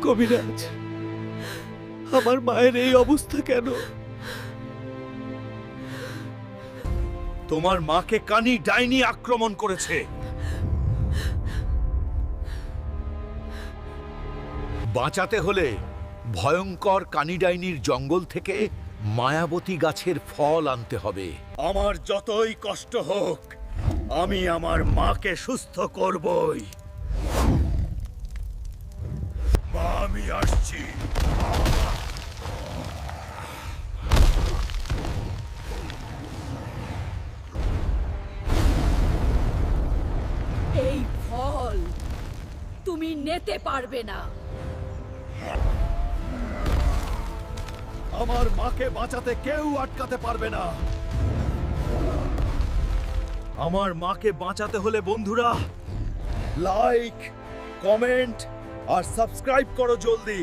কবিরাজ, আমার মায়ের এই অবস্থা কেন? তোমার মাকে কানি ডাইনি আক্রমণ করেছে। বাঁচাতে হলে ভয়ঙ্কর কানি ডাইনির জঙ্গল থেকে মায়াবতী গাছের ফল আনতে হবে। আমার যতই কষ্ট হোক, আমি আমার মাকে সুস্থ করবই। মা, আমি আসছি। এই ফল তুমি নিতে পারবে না। আমার মাকে বাঁচাতে কেউ আটকাতে পারবে না। আমার মাকে বাঁচাতে হলে বন্ধুরা লাইক, কমেন্ট আর সাবস্ক্রাইব করো জলদি।